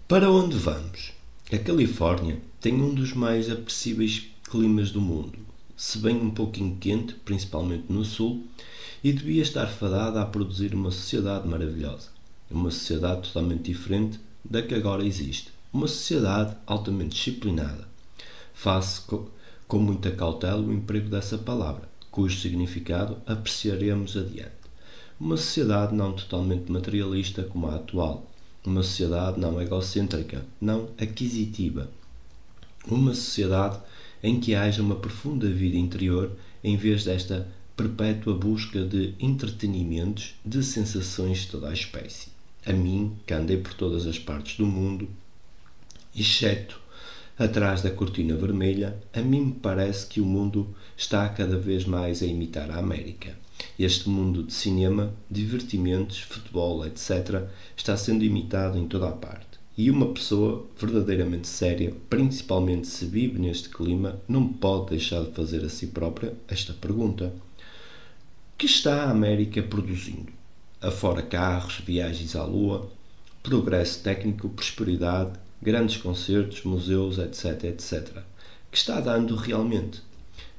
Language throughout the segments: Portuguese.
Para onde vamos? A Califórnia tem um dos mais apetecíveis climas do mundo, se bem um pouquinho quente, principalmente no sul, e devia estar fadada a produzir uma sociedade maravilhosa. Uma sociedade totalmente diferente da que agora existe. Uma sociedade altamente disciplinada. Faço com muita cautela o emprego dessa palavra, cujo significado apreciaremos adiante. Uma sociedade não totalmente materialista como a atual. Uma sociedade não egocêntrica, não aquisitiva. Uma sociedade em que haja uma profunda vida interior em vez desta perpétua busca de entretenimentos, de sensações de toda a espécie. A mim, que andei por todas as partes do mundo, exceto atrás da cortina vermelha, a mim me parece que o mundo está cada vez mais a imitar a América. Este mundo de cinema, divertimentos, futebol, etc., está sendo imitado em toda a parte. E uma pessoa verdadeiramente séria, principalmente se vive neste clima, não pode deixar de fazer a si própria esta pergunta. Que está a América produzindo? Afora carros, viagens à Lua, progresso técnico, prosperidade, grandes concertos, museus, etc., etc. Que está dando realmente?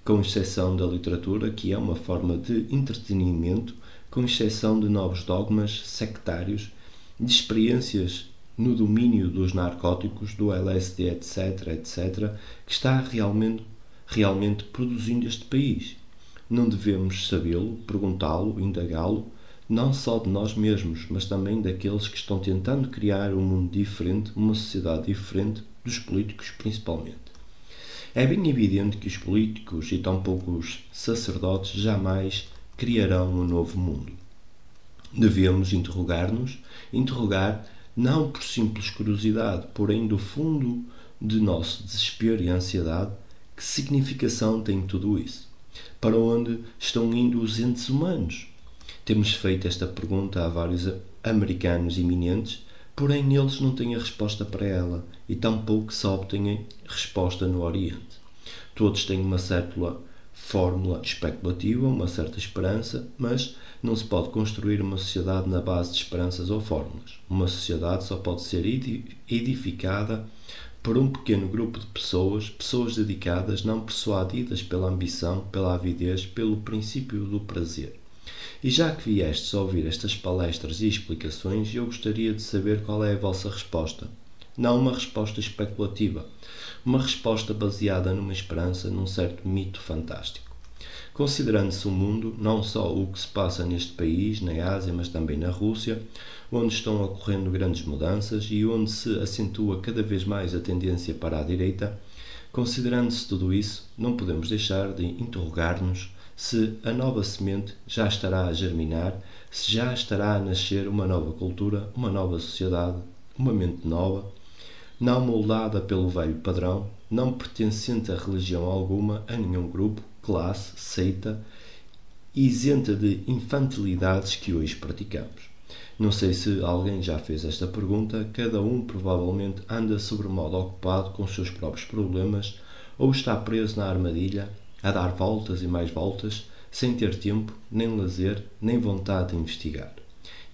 Com exceção da literatura, que é uma forma de entretenimento, com exceção de novos dogmas sectários, de experiências no domínio dos narcóticos, do LSD, etc., etc., que está realmente produzindo este país. Não devemos sabê-lo, perguntá-lo, indagá-lo, não só de nós mesmos, mas também daqueles que estão tentando criar um mundo diferente, uma sociedade diferente, dos políticos principalmente. É bem evidente que os políticos e tampouco os sacerdotes jamais criarão um novo mundo. Devemos interrogar não por simples curiosidade, porém do fundo de nosso desespero e ansiedade, que significação tem tudo isso? Para onde estão indo os entes humanos? Temos feito esta pergunta a vários americanos eminentes, porém eles não têm a resposta para ela e tampouco se obtêm resposta no Oriente. Todos têm uma certa fórmula especulativa, uma certa esperança, mas não se pode construir uma sociedade na base de esperanças ou fórmulas. Uma sociedade só pode ser edificada por um pequeno grupo de pessoas dedicadas, não persuadidas pela ambição, pela avidez, pelo princípio do prazer. E já que viestes a ouvir estas palestras e explicações, eu gostaria de saber qual é a vossa resposta. Não uma resposta especulativa, uma resposta baseada numa esperança, num certo mito fantástico. Considerando-se o mundo, não só o que se passa neste país, na Ásia, mas também na Rússia, onde estão ocorrendo grandes mudanças e onde se acentua cada vez mais a tendência para a direita, considerando-se tudo isso, não podemos deixar de interrogar-nos se a nova semente já estará a germinar, se já estará a nascer uma nova cultura, uma nova sociedade, uma mente nova, não moldada pelo velho padrão, não pertencente a religião alguma, a nenhum grupo, classe, seita, isenta de infantilidades que hoje praticamos. Não sei se alguém já fez esta pergunta, cada um provavelmente anda sobremodo ocupado com os seus próprios problemas ou está preso na armadilha, a dar voltas e mais voltas, sem ter tempo, nem lazer, nem vontade de investigar.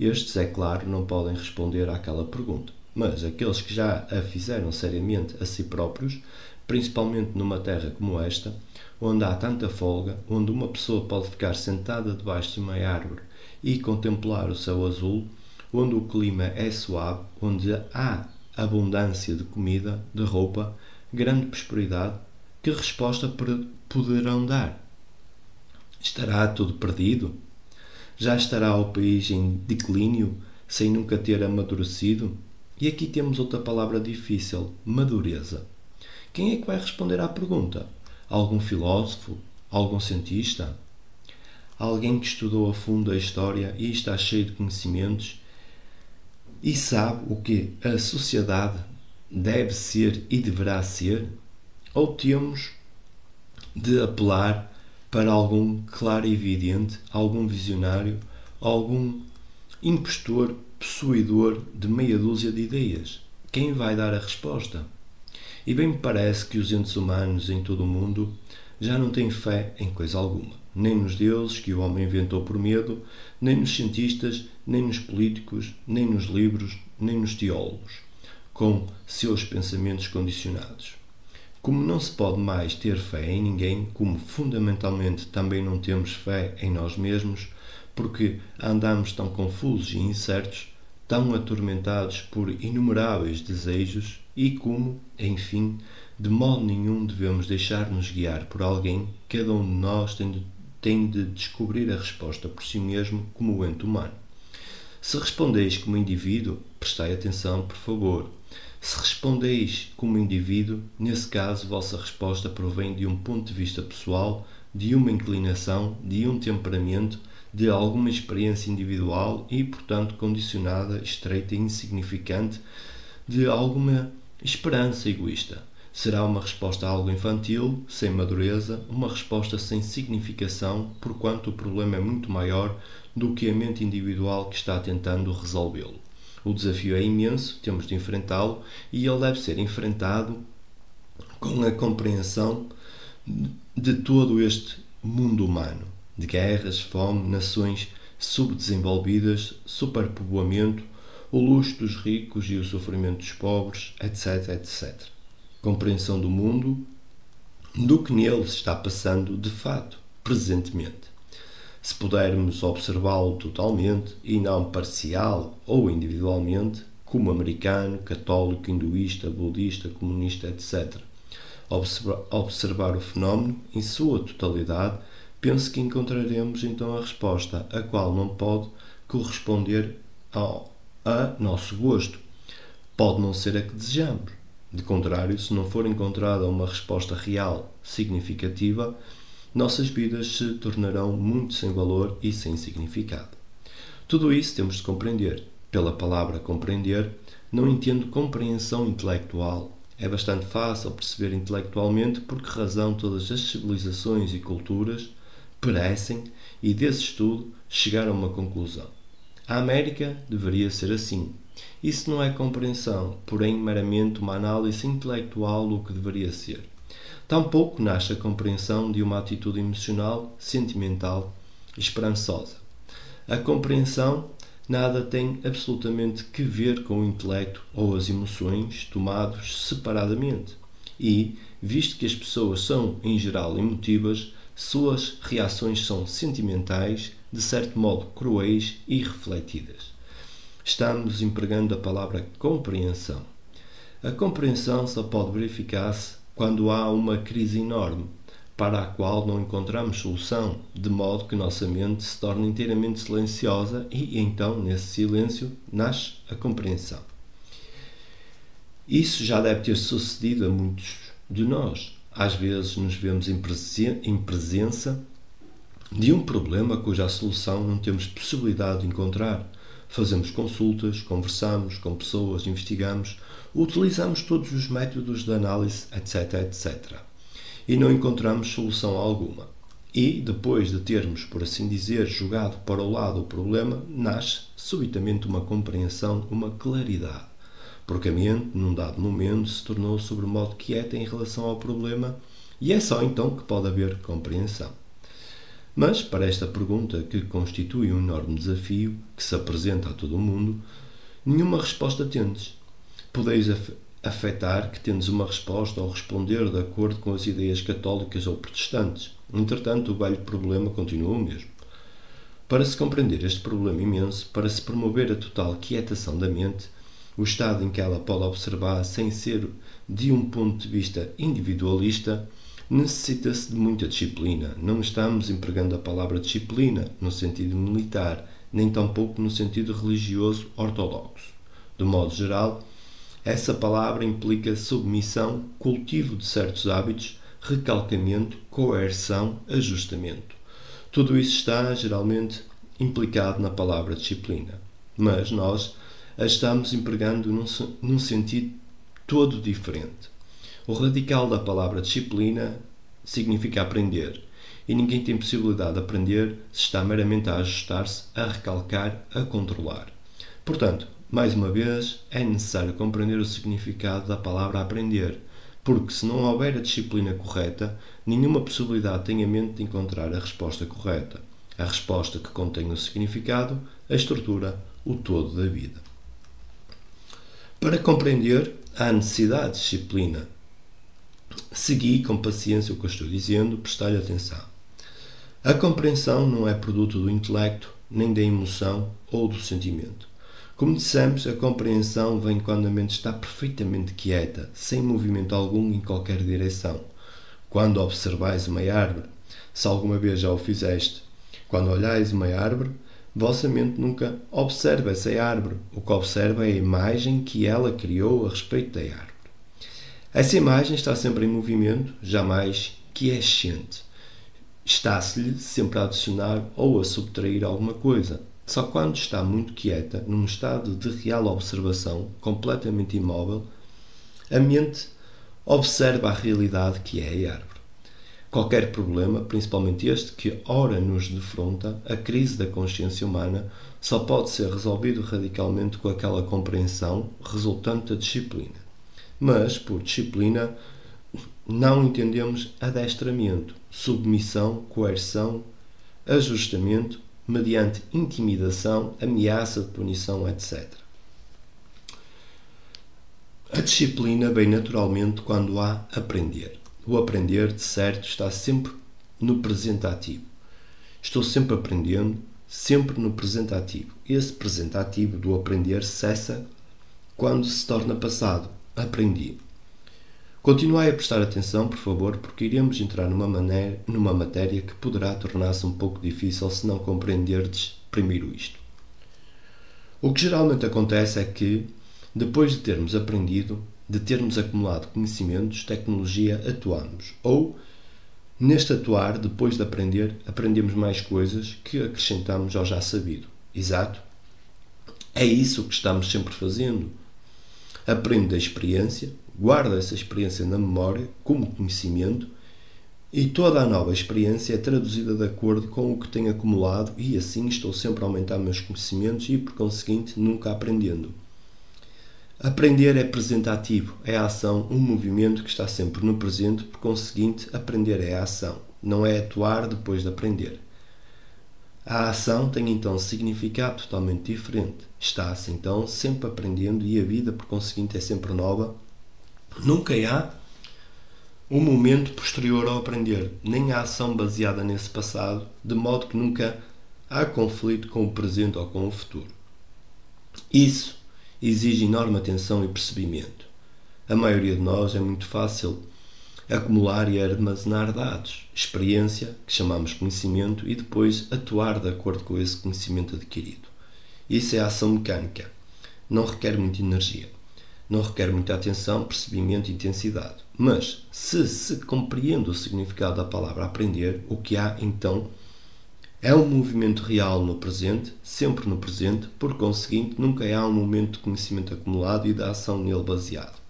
Estes, é claro, não podem responder àquela pergunta, mas aqueles que já a fizeram seriamente a si próprios, principalmente numa terra como esta, onde há tanta folga, onde uma pessoa pode ficar sentada debaixo de uma árvore e contemplar o céu azul, onde o clima é suave, onde há abundância de comida, de roupa, grande prosperidade, que resposta poderão dar? Estará tudo perdido? Já estará o país em declínio, sem nunca ter amadurecido? E aqui temos outra palavra difícil, madureza. Quem é que vai responder à pergunta? Algum filósofo? Algum cientista? Alguém que estudou a fundo a história e está cheio de conhecimentos e sabe o que a sociedade deve ser e deverá ser? Ou temos de apelar para algum clarividente, algum visionário, algum impostor, possuidor de meia dúzia de ideias? Quem vai dar a resposta? E bem me parece que os entes humanos em todo o mundo já não têm fé em coisa alguma, nem nos deuses que o homem inventou por medo, nem nos cientistas, nem nos políticos, nem nos livros, nem nos teólogos. com seus pensamentos condicionados. Como não se pode mais ter fé em ninguém, como fundamentalmente também não temos fé em nós mesmos, porque andamos tão confusos e incertos, tão atormentados por inumeráveis desejos e como, enfim, de modo nenhum devemos deixar-nos guiar por alguém, cada um de nós tem de descobrir a resposta por si mesmo como ente humano. Se respondeis como indivíduo, prestai atenção, por favor. Se respondeis como indivíduo, nesse caso, vossa resposta provém de um ponto de vista pessoal, de uma inclinação, de um temperamento, de alguma experiência individual e, portanto, condicionada, estreita e insignificante, de alguma esperança egoísta. Será uma resposta algo infantil, sem madureza, uma resposta sem significação, porquanto o problema é muito maior do que a mente individual que está tentando resolvê-lo. O desafio é imenso, temos de enfrentá-lo e ele deve ser enfrentado com a compreensão de todo este mundo humano, de guerras, fome, nações subdesenvolvidas, superpovoamento, o luxo dos ricos e o sofrimento dos pobres, etc, etc. Compreensão do mundo, do que nele se está passando de fato, presentemente. Se pudermos observá-lo totalmente e não parcial ou individualmente, como americano, católico, hinduísta, budista, comunista, etc., observar o fenómeno em sua totalidade, penso que encontraremos então a resposta, a qual não pode corresponder a nosso gosto. Pode não ser a que desejamos. De contrário, se não for encontrada uma resposta real, significativa, nossas vidas se tornarão muito sem valor e sem significado. Tudo isso temos de compreender. Pela palavra compreender, não entendo compreensão intelectual. É bastante fácil perceber intelectualmente por que razão todas as civilizações e culturas perecem e desse estudo chegar a uma conclusão. A América deveria ser assim. Isso não é compreensão, porém meramente uma análise intelectual do que deveria ser. Tampouco nasce a compreensão de uma atitude emocional, sentimental, esperançosa. A compreensão nada tem absolutamente que ver com o intelecto ou as emoções tomados separadamente. E, visto que as pessoas são, em geral, emotivas, suas reações são sentimentais, de certo modo cruéis e refletidas. Estamos empregando a palavra compreensão. A compreensão só pode verificar-se quando há uma crise enorme, para a qual não encontramos solução, de modo que nossa mente se torna inteiramente silenciosa e, então, nesse silêncio, nasce a compreensão. Isso já deve ter sucedido a muitos de nós. Às vezes nos vemos em presença de um problema cuja solução não temos possibilidade de encontrar. Fazemos consultas, conversamos com pessoas, investigamos, utilizamos todos os métodos de análise, etc, etc. E não encontramos solução alguma. E, depois de termos, por assim dizer, jogado para o lado o problema, nasce subitamente uma compreensão, uma claridade. Porque a mente, num dado momento, se tornou sobremodo quieta em relação ao problema e é só então que pode haver compreensão. Mas, para esta pergunta, que constitui um enorme desafio, que se apresenta a todo o mundo, nenhuma resposta tendes. Podeis afetar que tendes uma resposta ou responder de acordo com as ideias católicas ou protestantes. Entretanto, o velho problema continua o mesmo. Para se compreender este problema imenso, para se promover a total quietação da mente, o estado em que ela pode observar sem ser de um ponto de vista individualista, necessita-se de muita disciplina. Não estamos empregando a palavra disciplina no sentido militar, nem tampouco no sentido religioso ortodoxo. De modo geral, essa palavra implica submissão, cultivo de certos hábitos, recalcamento, coerção, ajustamento. Tudo isso está, geralmente, implicado na palavra disciplina. Mas nós a estamos empregando num sentido todo diferente. O radical da palavra disciplina significa aprender, e ninguém tem possibilidade de aprender se está meramente a ajustar-se, a recalcar, a controlar. Portanto, mais uma vez, é necessário compreender o significado da palavra aprender, porque se não houver a disciplina correta, nenhuma possibilidade tem a mente de encontrar a resposta correta, a resposta que contém o significado, a estrutura, o todo da vida. Para compreender, há necessidade de disciplina. Segui com paciência o que eu estou dizendo, prestai atenção. A compreensão não é produto do intelecto, nem da emoção ou do sentimento. Como dissemos, a compreensão vem quando a mente está perfeitamente quieta, sem movimento algum em qualquer direção. Quando observais uma árvore, se alguma vez já o fizeste, quando olhais uma árvore, vossa mente nunca observa essa árvore. O que observa é a imagem que ela criou a respeito da árvore. Essa imagem está sempre em movimento, jamais quiescente. Está-se-lhe sempre a adicionar ou a subtrair alguma coisa. Só quando está muito quieta, num estado de real observação, completamente imóvel, a mente observa a realidade que é a árvore. Qualquer problema, principalmente este que ora nos defronta, a crise da consciência humana, só pode ser resolvido radicalmente com aquela compreensão resultante da disciplina. Mas, por disciplina, não entendemos adestramento, submissão, coerção, ajustamento, mediante intimidação, ameaça de punição, etc. A disciplina vem naturalmente quando há aprender. O aprender, de certo, está sempre no presente ativo. Estou sempre aprendendo, sempre no presente ativo. Esse presente ativo do aprender cessa quando se torna passado. Aprendi. Continuai a prestar atenção, por favor, porque iremos entrar numa matéria que poderá tornar-se um pouco difícil se não compreenderdes primeiro isto. O que geralmente acontece é que, depois de termos aprendido, de termos acumulado conhecimentos, tecnologia, atuamos. Ou, neste atuar, depois de aprender, aprendemos mais coisas que acrescentamos ao já sabido. Exato? É isso que estamos sempre fazendo. Aprende da experiência, guarda essa experiência na memória como conhecimento e toda a nova experiência é traduzida de acordo com o que tenho acumulado e assim estou sempre a aumentar meus conhecimentos e, por conseguinte, nunca aprendendo. Aprender é presente ativo, é a ação, um movimento que está sempre no presente, por conseguinte, aprender é a ação, não é atuar depois de aprender. A ação tem então significado totalmente diferente. Está-se então sempre aprendendo e a vida, por conseguinte, é sempre nova. Nunca há um momento posterior ao aprender, nem a ação baseada nesse passado, de modo que nunca há conflito com o presente ou com o futuro. Isso exige enorme atenção e percebimento. A maioria de nós é muito fácil acumular e armazenar dados, experiência, que chamamos conhecimento, e depois atuar de acordo com esse conhecimento adquirido. Isso é a ação mecânica. Não requer muita energia. Não requer muita atenção, percebimento e intensidade. Mas, se compreende o significado da palavra aprender, o que há, então, é um movimento real no presente, sempre no presente, por conseguinte, nunca há um momento de conhecimento acumulado e da ação nele baseado.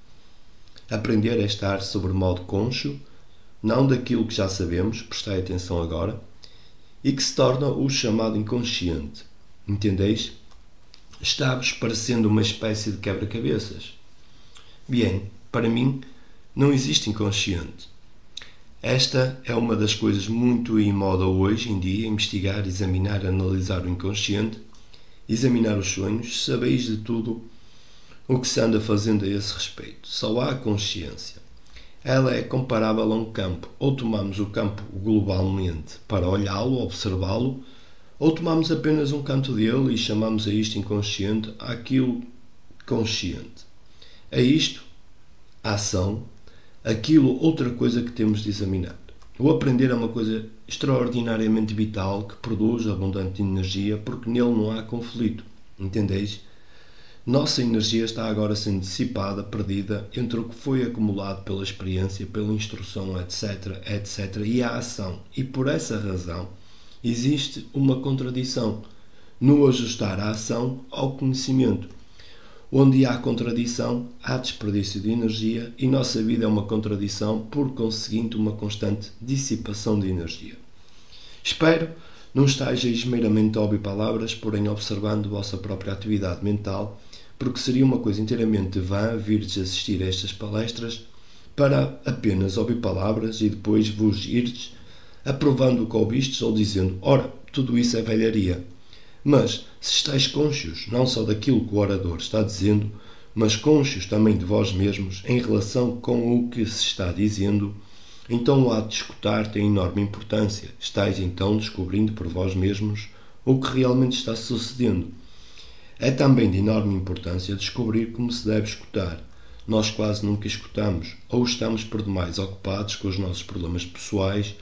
Aprender é estar sobre modo conscio, não daquilo que já sabemos, prestai atenção agora, e que se torna o chamado inconsciente. Entendeis? Está-vos parecendo uma espécie de quebra-cabeças. Bem, para mim, não existe inconsciente. Esta é uma das coisas muito em moda hoje em dia, investigar, examinar, analisar o inconsciente, examinar os sonhos, sabeis de tudo o que se anda fazendo a esse respeito. Só há consciência. Ela é comparável a um campo. Ou tomamos o campo globalmente para olhá-lo, observá-lo, ou tomamos apenas um canto dele e chamamos a isto inconsciente, àquilo consciente. A isto, a ação, aquilo outra coisa que temos de examinar. O aprender é uma coisa extraordinariamente vital que produz abundante energia porque nele não há conflito. Entendeis? Nossa energia está agora sendo dissipada, perdida entre o que foi acumulado pela experiência, pela instrução, etc., etc., e a ação. E por essa razão existe uma contradição no ajustar a ação ao conhecimento. Onde há contradição, há desperdício de energia e nossa vida é uma contradição, por conseguinte, uma constante dissipação de energia. Espero não estáis meramente a ouvir palavras, porém observando a vossa própria atividade mental, porque seria uma coisa inteiramente vã virdes assistir a estas palestras para apenas ouvir palavras e depois vos irdes aprovando o que ouvistes ou dizendo, ora, tudo isso é velharia. Mas, se estáis cônscios não só daquilo que o orador está dizendo, mas cônscios também de vós mesmos em relação com o que se está dizendo, então o ato de escutar tem enorme importância. Estais então descobrindo por vós mesmos o que realmente está sucedendo. É também de enorme importância descobrir como se deve escutar. Nós quase nunca escutamos, ou estamos por demais ocupados com os nossos problemas pessoais,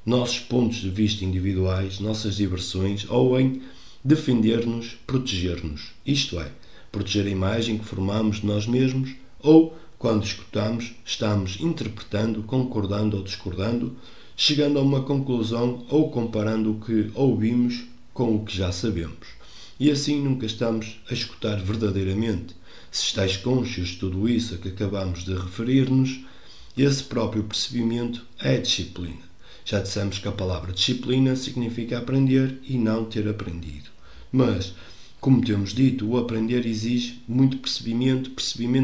nossos pontos de vista individuais, nossas diversões, ou em defender-nos, proteger-nos. Isto é, proteger a imagem que formamos de nós mesmos, ou, quando escutamos, estamos interpretando, concordando ou discordando, chegando a uma conclusão ou comparando o que ouvimos com o que já sabemos. E assim nunca estamos a escutar verdadeiramente. Se estáis cônscios de tudo isso a que acabamos de referir-nos, esse próprio percebimento é disciplina. Já dissemos que a palavra disciplina significa aprender e não ter aprendido. Mas, como temos dito, o aprender exige muito percebimento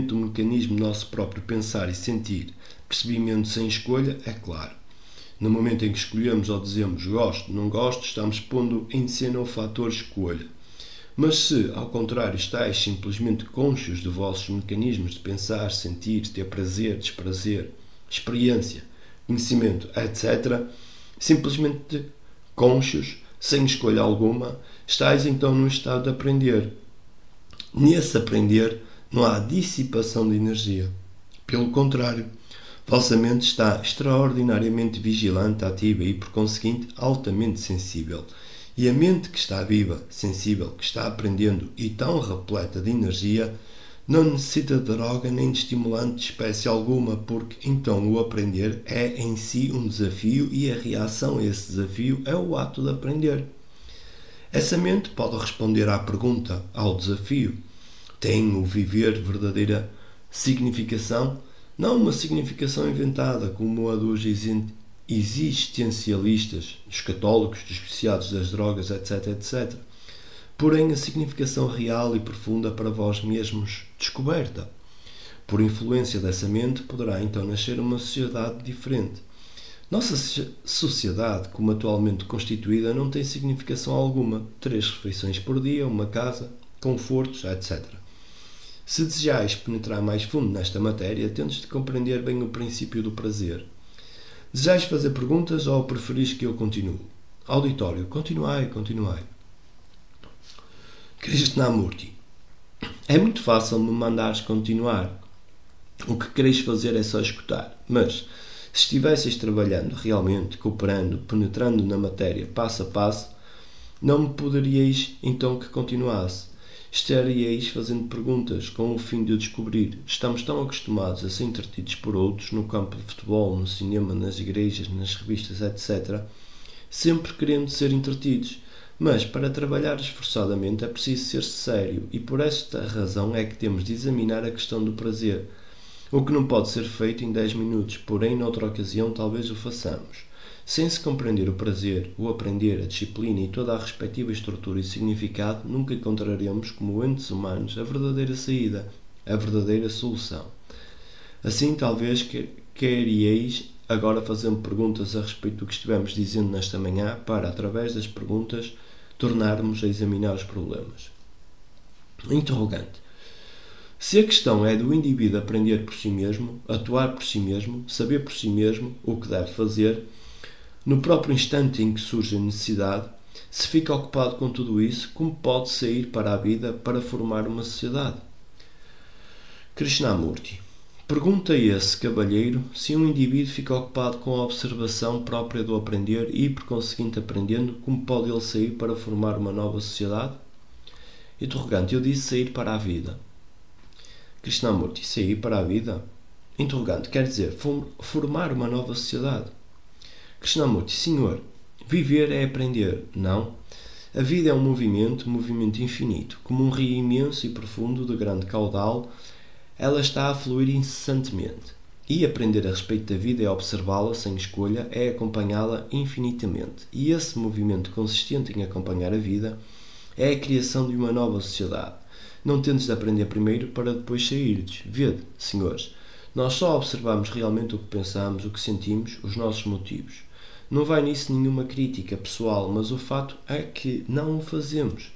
do mecanismo do nosso próprio pensar e sentir. Percebimento sem escolha, é claro. No momento em que escolhemos ou dizemos gosto, não gosto, estamos pondo em cena o fator escolha. Mas se, ao contrário, estáis simplesmente cônscios de vossos mecanismos de pensar, sentir, ter prazer, desprazer, experiência, conhecimento, etc., simplesmente cônscios, sem escolha alguma, estáis então num estado de aprender. Nesse aprender não há dissipação de energia. Pelo contrário, vossa mente está extraordinariamente vigilante, ativa e, por conseguinte, altamente sensível. E a mente que está viva, sensível, que está aprendendo e tão repleta de energia, não necessita de droga nem de estimulante de espécie alguma, porque então o aprender é em si um desafio e a reação a esse desafio é o ato de aprender. Essa mente pode responder à pergunta, ao desafio. Tem o viver verdadeira significação? Não uma significação inventada, como a dos existencialistas, dos católicos, dos viciados das drogas, etc., etc. Porém, a significação real e profunda para vós mesmos, descoberta. Por influência dessa mente, poderá então nascer uma sociedade diferente. Nossa sociedade, como atualmente constituída, não tem significação alguma. 3 refeições por dia, uma casa, confortos, etc. Se desejais penetrar mais fundo nesta matéria, tendes de compreender bem o princípio do prazer. Desejais fazer perguntas ou preferis que eu continue? Auditório, continuai. Krishnamurti, é muito fácil me mandares continuar. O que quereis fazer é só escutar. Mas, se estivesseis trabalhando realmente, cooperando, penetrando na matéria passo a passo, não me poderíeis então que continuasse. Estaríeis fazendo perguntas com o fim de o descobrir. Estamos tão acostumados a ser entretidos por outros no campo de futebol, no cinema, nas igrejas, nas revistas, etc., sempre querendo ser entretidos. Mas, para trabalhar esforçadamente, é preciso ser sério, e por esta razão é que temos de examinar a questão do prazer, o que não pode ser feito em 10 minutos, porém, noutra ocasião, talvez o façamos. Sem se compreender o prazer, o aprender, a disciplina e toda a respectiva estrutura e significado, nunca encontraremos, como entes humanos, a verdadeira saída, a verdadeira solução. Assim, talvez queríeis agora fazer-me perguntas a respeito do que estivemos dizendo nesta manhã, para, através das perguntas, tornarmos a examinar os problemas. Interrogante. Se a questão é do indivíduo aprender por si mesmo, atuar por si mesmo, saber por si mesmo o que deve fazer, no próprio instante em que surge a necessidade, se fica ocupado com tudo isso, como pode sair para a vida para formar uma sociedade? Krishnamurti. Pergunta esse cavalheiro se um indivíduo fica ocupado com a observação própria do aprender e, por conseguinte, aprendendo, como pode ele sair para formar uma nova sociedade? Interrogante. Eu disse sair para a vida. Krishnamurti. Sair para a vida? Interrogante. Quer dizer, formar uma nova sociedade. Krishnamurti. Senhor, viver é aprender, não? A vida é um movimento infinito. Como um rio imenso e profundo de grande caudal, ela está a fluir incessantemente. E aprender a respeito da vida é observá-la sem escolha, é acompanhá-la infinitamente. E esse movimento consistente em acompanhar a vida é a criação de uma nova sociedade. Não tendes de aprender primeiro para depois sairdes. Vede, senhores, nós só observamos realmente o que pensamos, o que sentimos, os nossos motivos. Não vai nisso nenhuma crítica pessoal, mas o fato é que não o fazemos.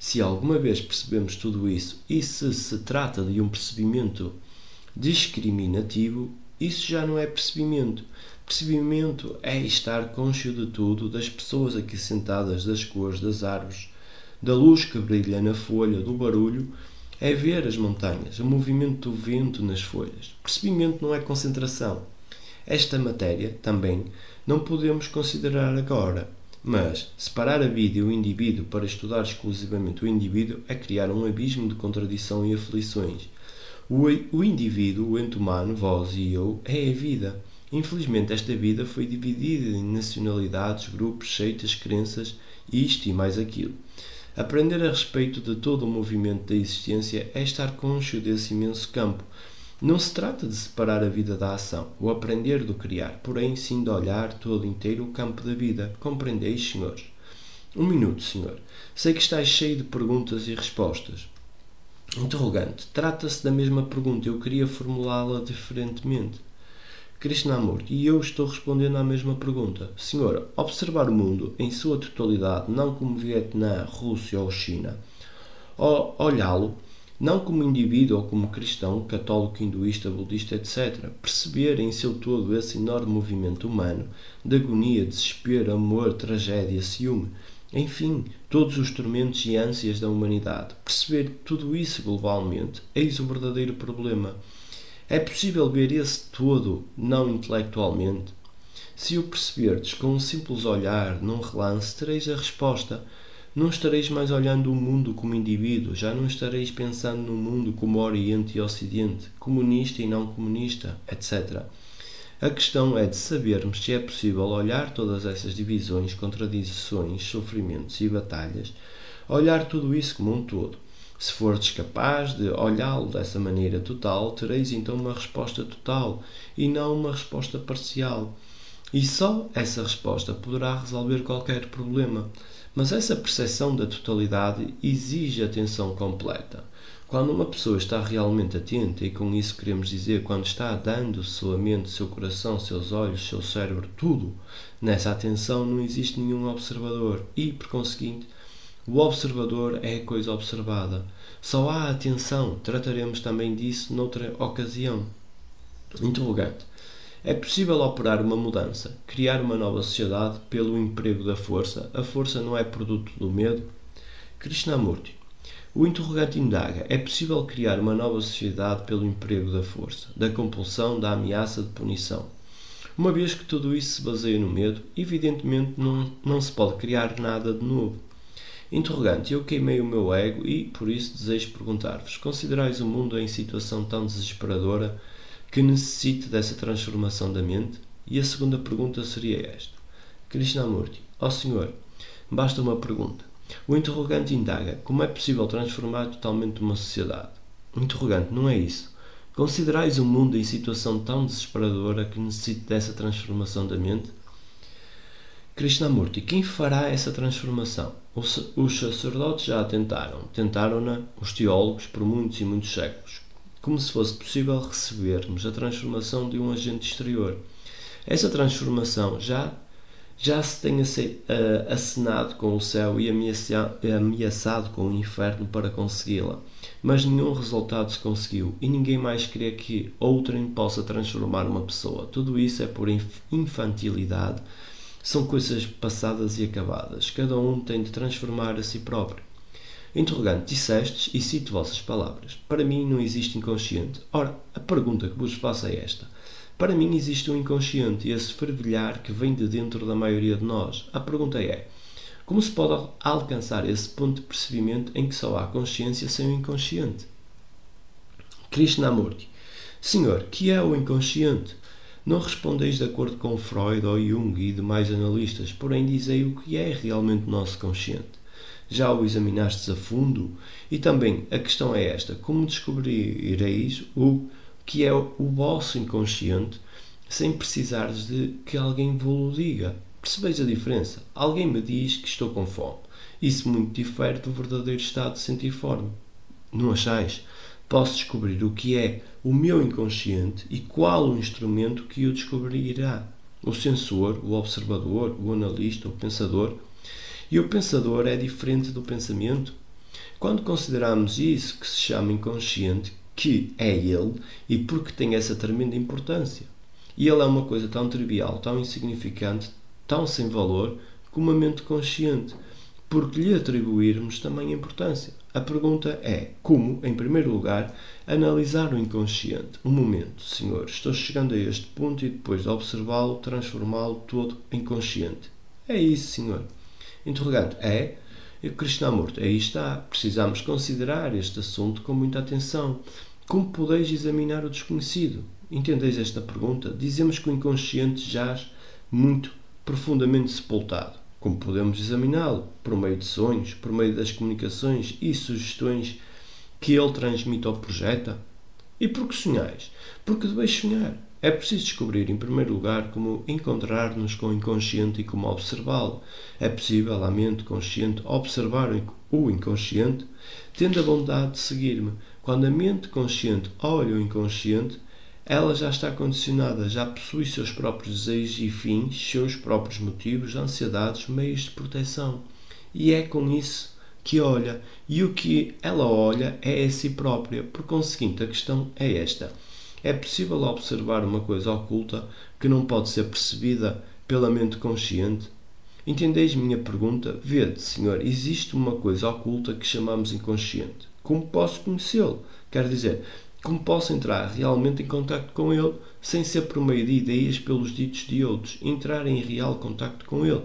Se alguma vez percebemos tudo isso e se trata de um percebimento discriminativo, isso já não é percebimento. Percebimento é estar cônscio de tudo, das pessoas aqui sentadas, das cores, das árvores, da luz que brilha na folha, do barulho, é ver as montanhas, o movimento do vento nas folhas. Percebimento não é concentração. Esta matéria, também, não podemos considerar agora, mas separar a vida e o indivíduo para estudar exclusivamente o indivíduo é criar um abismo de contradição e aflições. O indivíduo, o ente humano, vós e eu, é a vida. Infelizmente, esta vida foi dividida em nacionalidades, grupos, seitas, crenças, isto e mais aquilo. Aprender a respeito de todo o movimento da existência é estar cônscio desse imenso campo. Não se trata de separar a vida da ação, ou aprender do criar, porém sim de olhar todo inteiro o campo da vida. Compreendeis, senhores? Um minuto, senhor. Sei que estáis cheio de perguntas e respostas. Interrogante. Trata-se da mesma pergunta. Eu queria formulá-la diferentemente. Krishnamurti, e eu estou respondendo à mesma pergunta. Senhor, observar o mundo em sua totalidade, não como Vietnã, Rússia ou China. Olhá-lo não como indivíduo ou como cristão, católico, hinduísta, budista, etc. Perceber em seu todo esse enorme movimento humano de agonia, desespero, amor, tragédia, ciúme, enfim, todos os tormentos e ânsias da humanidade. Perceber tudo isso globalmente, eis o verdadeiro problema. É possível ver esse todo não intelectualmente? Se o perceberdes com um simples olhar, num relance, tereis a resposta. Não estareis mais olhando o mundo como indivíduo, já não estareis pensando no mundo como Oriente e Ocidente, comunista e não comunista, etc. A questão é de sabermos se é possível olhar todas essas divisões, contradições, sofrimentos e batalhas, olhar tudo isso como um todo. Se fordes capaz de olhá-lo dessa maneira total, tereis então uma resposta total e não uma resposta parcial. E só essa resposta poderá resolver qualquer problema. Mas essa percepção da totalidade exige atenção completa. Quando uma pessoa está realmente atenta, e com isso queremos dizer quando está dando sua mente, seu coração, seus olhos, seu cérebro, tudo, nessa atenção não existe nenhum observador e, por conseguinte, o observador é a coisa observada. Só há atenção. Trataremos também disso noutra ocasião. Interrogante. É possível operar uma mudança, criar uma nova sociedade pelo emprego da força? A força não é produto do medo? Krishnamurti. O interrogante indaga. É possível criar uma nova sociedade pelo emprego da força, da compulsão, da ameaça de punição? Uma vez que tudo isso se baseia no medo, evidentemente não se pode criar nada de novo. Interrogante. Eu queimei o meu ego e, por isso, desejo perguntar-vos. Considerais o mundo em situação tão desesperadora que necessite dessa transformação da mente? E a segunda pergunta seria esta. Krishnamurti. Ó Senhor, basta uma pergunta. O interrogante indaga. Como é possível transformar totalmente uma sociedade? O interrogante. Não é isso. Considerais o mundo em situação tão desesperadora que necessite dessa transformação da mente? Krishnamurti. Quem fará essa transformação? Os sacerdotes já a tentaram. Tentaram-na os teólogos por muitos e muitos séculos. Como se fosse possível recebermos a transformação de um agente exterior. Essa transformação já se tem acenado com o céu e ameaçado com o inferno para consegui-la, mas nenhum resultado se conseguiu e ninguém mais crê que outrem possa transformar uma pessoa. Tudo isso é por infantilidade, são coisas passadas e acabadas. Cada um tem de transformar a si próprio. Interrogante, dissestes, e cito vossas palavras, para mim não existe inconsciente. Ora, a pergunta que vos faço é esta. Para mim existe um inconsciente, esse fervilhar que vem de dentro da maioria de nós. A pergunta é, como se pode alcançar esse ponto de percebimento em que só há consciência sem o inconsciente? Krishnamurti. Senhor, que é o inconsciente? Não respondeis de acordo com Freud ou Jung e demais analistas, porém dizei o que é realmente o nosso consciente. Já o examinastes a fundo? E também a questão é esta, como descobrireis o que é o vosso inconsciente sem precisares de que alguém vos diga? Percebeis a diferença? Alguém me diz que estou com fome. Isso muito difere do verdadeiro estado de sentir fome. Não achais? Posso descobrir o que é o meu inconsciente e qual o instrumento que o descobrirá. O sensor, o observador, o analista, o pensador. E o pensador é diferente do pensamento? Quando consideramos isso que se chama inconsciente, que é ele, e porque tem essa tremenda importância. E ele é uma coisa tão trivial, tão insignificante, tão sem valor, como a mente consciente, porque lhe atribuirmos também importância. A pergunta é como, em primeiro lugar, analisar o inconsciente. Um momento, Senhor, estou chegando a este ponto e depois de observá-lo, transformá-lo todo em consciente. É isso, Senhor. Interrogante, é? E Krishnamurti, aí está. Precisamos considerar este assunto com muita atenção. Como podeis examinar o desconhecido? Entendeis esta pergunta? Dizemos que o inconsciente jaz muito profundamente sepultado. Como podemos examiná-lo? Por meio de sonhos, por meio das comunicações e sugestões que ele transmite ou projeta? E por que sonhais? Porque deveis sonhar. É preciso descobrir, em primeiro lugar, como encontrar-nos com o inconsciente e como observá-lo. É possível à mente consciente observar o inconsciente, tendo a bondade de seguir-me. Quando a mente consciente olha o inconsciente, ela já está condicionada, já possui seus próprios desejos e fins, seus próprios motivos, ansiedades, meios de proteção. E é com isso que olha. E o que ela olha é a si própria. Por conseguinte, a questão é esta. É possível observar uma coisa oculta que não pode ser percebida pela mente consciente? Entendeis minha pergunta? Vede, Senhor, existe uma coisa oculta que chamamos inconsciente. Como posso conhecê-lo? Quer dizer, como posso entrar realmente em contacto com ele, sem ser por meio de ideias pelos ditos de outros, entrar em real contacto com ele?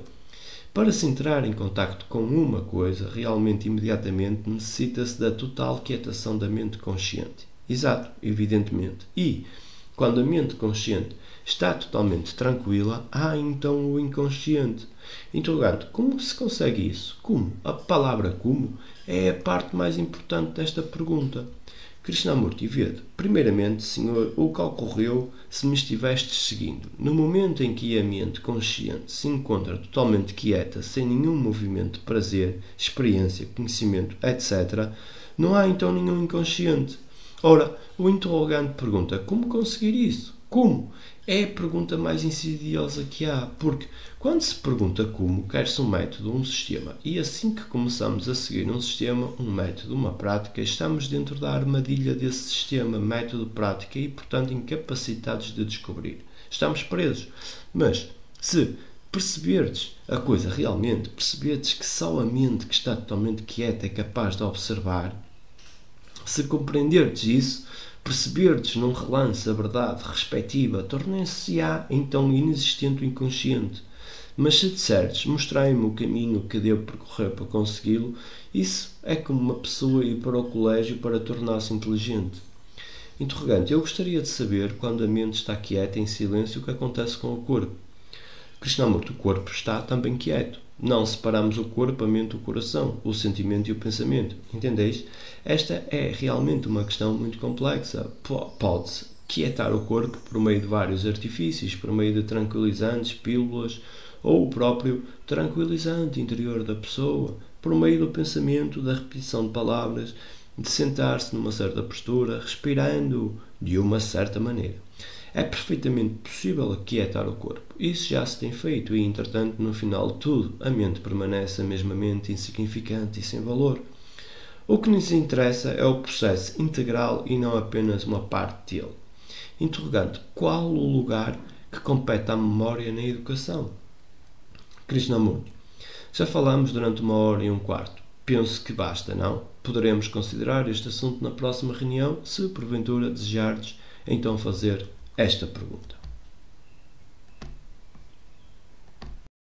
Para se entrar em contacto com uma coisa, realmente imediatamente, necessita-se da total quietação da mente consciente. Exato, evidentemente. E, quando a mente consciente está totalmente tranquila, há então o inconsciente. Interrogante, como se consegue isso? Como? A palavra como é a parte mais importante desta pergunta. Krishnamurti, vede, primeiramente, Senhor, o que ocorreu se me estivestes seguindo. No momento em que a mente consciente se encontra totalmente quieta, sem nenhum movimento de prazer, experiência, conhecimento, etc., não há então nenhum inconsciente. Ora, o interrogante pergunta, como conseguir isso? Como? É a pergunta mais insidiosa que há, porque quando se pergunta como, quer-se um método, um sistema, e assim que começamos a seguir um sistema, um método, uma prática, estamos dentro da armadilha desse sistema, método, prática e, portanto, incapacitados de descobrir. Estamos presos. Mas, se perceberdes a coisa realmente, perceberdes que só a mente que está totalmente quieta é capaz de observar, se compreenderdes isso, perceberdes num relance a verdade respectiva, tornar-se-á então inexistente o inconsciente. Mas se disserdes, mostrai-me o caminho que devo percorrer para consegui-lo, isso é como uma pessoa ir para o colégio para tornar-se inteligente. Interrogante, eu gostaria de saber, quando a mente está quieta, em silêncio, o que acontece com o corpo. Krishnamurti, o corpo está também quieto. Não separamos o corpo, a mente, o coração, o sentimento e o pensamento. Entendeis? Esta é realmente uma questão muito complexa. Pode-se quietar o corpo por meio de vários artifícios, por meio de tranquilizantes, pílulas, ou o próprio tranquilizante interior da pessoa, por meio do pensamento, da repetição de palavras, de sentar-se numa certa postura, respirando de uma certa maneira. É perfeitamente possível aquietar o corpo. Isso já se tem feito e, entretanto, no final de tudo, a mente permanece a mesma mente insignificante e sem valor. O que nos interessa é o processo integral e não apenas uma parte dele. Interrogante, qual o lugar que compete à memória na educação? Krishnamurti, já falámos durante 1h15. Penso que basta, não? Poderemos considerar este assunto na próxima reunião, se porventura desejardes então fazer esta pergunta.